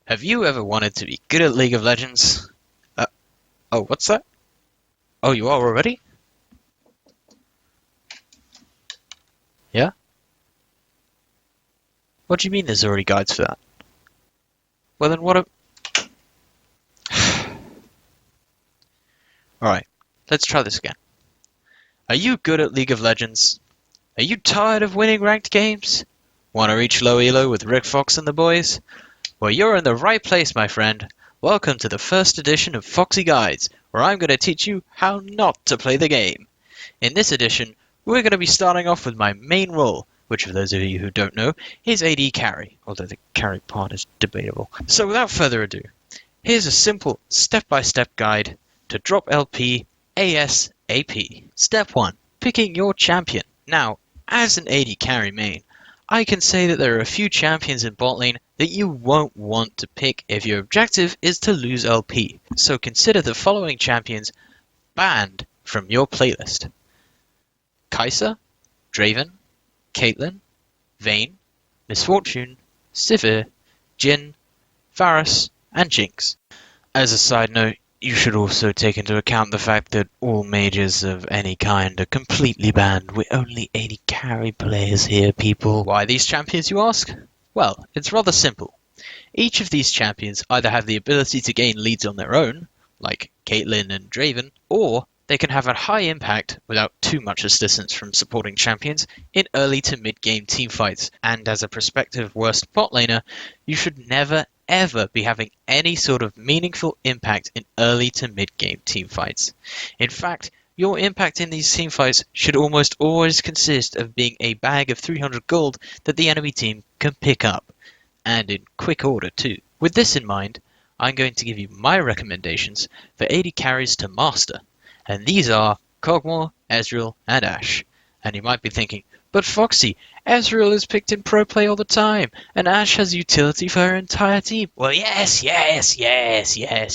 Have you ever wanted to be good at League of Legends? Uh, oh, what's that? Oh, you are already? Yeah? What do you mean there's already guides for that? Well then what a... Alright, let's try this again. Are you good at League of Legends? Are you tired of winning ranked games? Want to reach low elo with Rick Fox and the boys? Well, you're in the right place, my friend. Welcome to the first edition of Foxi Guides, where I'm going to teach you how not to play the game. In this edition, we're going to be starting off with my main role, which for those of you who don't know, is AD carry, although the carry part is debatable. So without further ado, here's a simple step-by-step guide to drop LP ASAP. Step 1. Picking your champion. Now, as an AD carry main, I can say that there are a few champions in Botlane that you won't want to pick if your objective is to lose LP. So consider the following champions banned from your playlist. Kai'Sa, Draven, Caitlyn, Vayne, Misfortune, Sivir, Jhin, Varus, and Jinx. As a side note, you should also take into account the fact that all mages of any kind are completely banned. We're only AD carry players here, people. Why these champions, you ask? Well, it's rather simple. Each of these champions either have the ability to gain leads on their own, like Caitlyn and Draven, or they can have a high impact without too much assistance from supporting champions in early to mid-game teamfights. And as a prospective worst bot laner, you should never ever be having any sort of meaningful impact in early to mid-game teamfights. In fact, your impact in these teamfights should almost always consist of being a bag of 300 gold that the enemy team can pick up, and in quick order too. With this in mind, I'm going to give you my recommendations for AD carries to master, and these are Kog'Maw, Ezreal, and Ashe. And you might be thinking, but Foxy, Ezreal is picked in pro play all the time, and Ashe has utility for her entire team. Well, yes,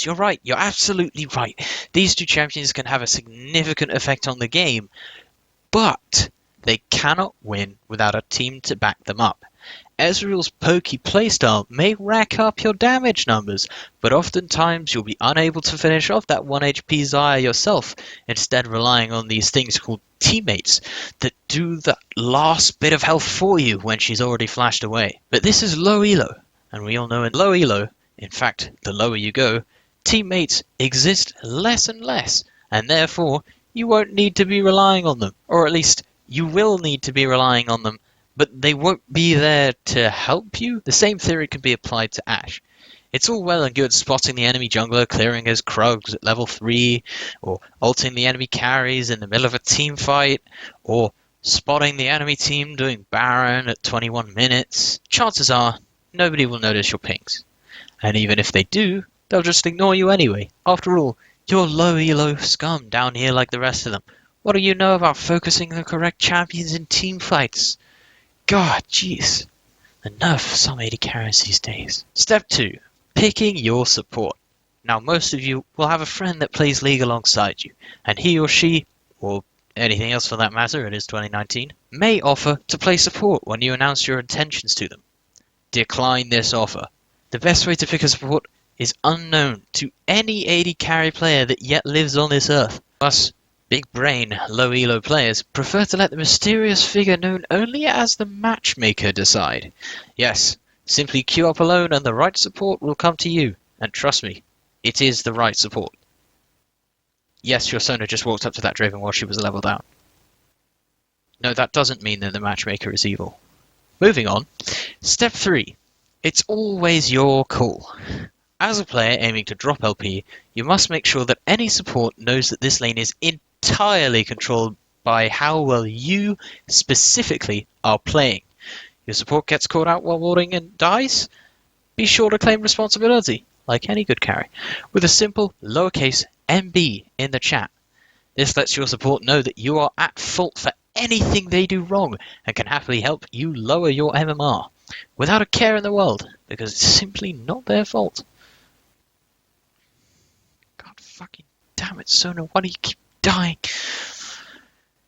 you're right, you're absolutely right. These two champions can have a significant effect on the game, but they cannot win without a team to back them up. Ezreal's pokey playstyle may rack up your damage numbers, but oftentimes you'll be unable to finish off that 1 HP Xayah yourself, instead relying on these things called teammates that do the last bit of health for you when she's already flashed away. But this is low elo, and we all know in low elo, in fact the lower you go, teammates exist less and less, and therefore you won't need to be relying on them, or at least you will need to be relying on them, but they won't be there to help you. The same theory can be applied to Ashe. It's all well and good spotting the enemy jungler clearing his Krugs at level 3, or ulting the enemy carries in the middle of a team fight, or spotting the enemy team doing Baron at 21 minutes. Chances are, nobody will notice your pings. And even if they do, they'll just ignore you anyway. After all, you're low elo scum down here like the rest of them. What do you know about focusing the correct champions in team fights? God, jeez. The nerve for some AD carries these days. Step 2. Picking your support. Now, most of you will have a friend that plays League alongside you, and he or she, or anything else for that matter, it is 2019, may offer to play support when you announce your intentions to them. Decline this offer. The best way to pick a support is unknown to any AD carry player that yet lives on this earth. Plus, big brain, low elo players prefer to let the mysterious figure known only as the matchmaker decide. Yes, simply queue up alone and the right support will come to you. And trust me, it is the right support. Yes, your Sona just walked up to that Draven while she was leveled out. No, that doesn't mean that the matchmaker is evil. Moving on. Step 3. It's always your call. As a player aiming to drop LP, you must make sure that any support knows that this lane is entirely controlled by how well you specifically are playing. Your support gets caught out while warding and dies? Be sure to claim responsibility, like any good carry, with a simple lowercase MB in the chat. This lets your support know that you are at fault for anything they do wrong and can happily help you lower your MMR without a care in the world, because it's simply not their fault. God fucking damn it, Sona, why do you keep dying?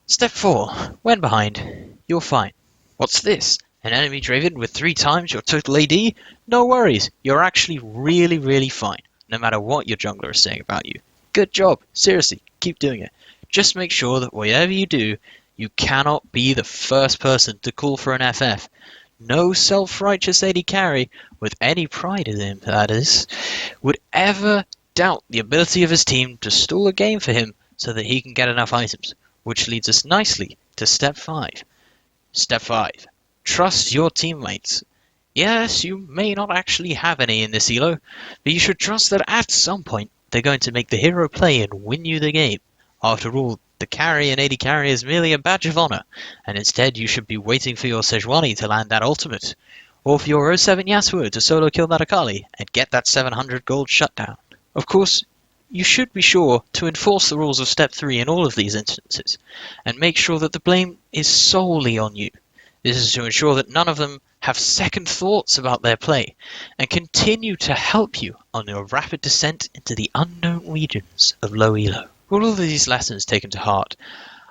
Step 4. When behind, you're fine. What's this? An enemy Draven with 3 times your total AD? No worries, you're actually really, really fine, no matter what your jungler is saying about you. Good job, seriously, keep doing it. Just make sure that whatever you do, you cannot be the first person to call for an FF. No self-righteous AD carry, with any pride in him, that is, would ever doubt the ability of his team to stall a game for him so that he can get enough items, which leads us nicely to step 5. Step 5. Trust your teammates. Yes, you may not actually have any in this elo, but you should trust that at some point they're going to make the hero play and win you the game. After all, the carry in AD carry is merely a badge of honor, and instead you should be waiting for your Sejuani to land that ultimate, or for your 07 Yasuo to solo kill that Akali and get that 700 gold shutdown. Of course, you should be sure to enforce the rules of Step 3 in all of these instances, and make sure that the blame is solely on you. This is to ensure that none of them have second thoughts about their play, and continue to help you on your rapid descent into the unknown regions of low elo. With all of these lessons taken to heart,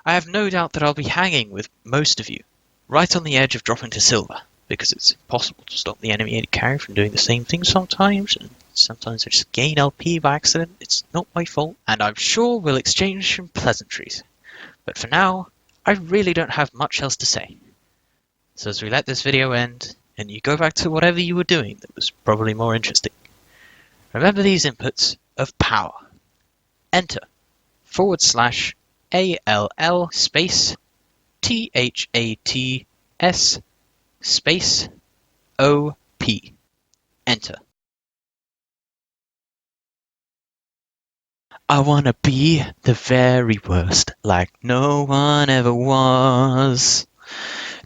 I have no doubt that I'll be hanging with most of you, right on the edge of dropping to silver, because it's impossible to stop the enemy AD carry from doing the same thing sometimes, and sometimes I just gain LP by accident. It's not my fault, and I'm sure we'll exchange some pleasantries. But for now, I really don't have much else to say. So as we let this video end, and you go back to whatever you were doing that was probably more interesting, remember these inputs of power. Enter /ALL space THATS space OP. Enter. I wanna be the very worst, like no one ever was.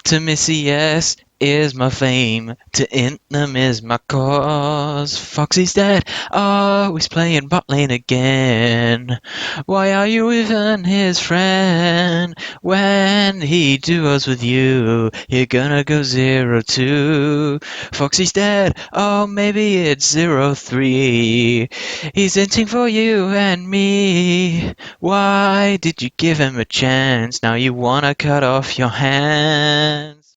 To miss yes is my fame, to int them is my cause. Foxy's dead, oh, he's playing Botlane again. Why are you even his friend? When he duos with you, you're gonna go 0-2. Foxy's dead, oh, maybe it's 0-3. He's inting for you and me. Why did you give him a chance? Now you wanna cut off your hand.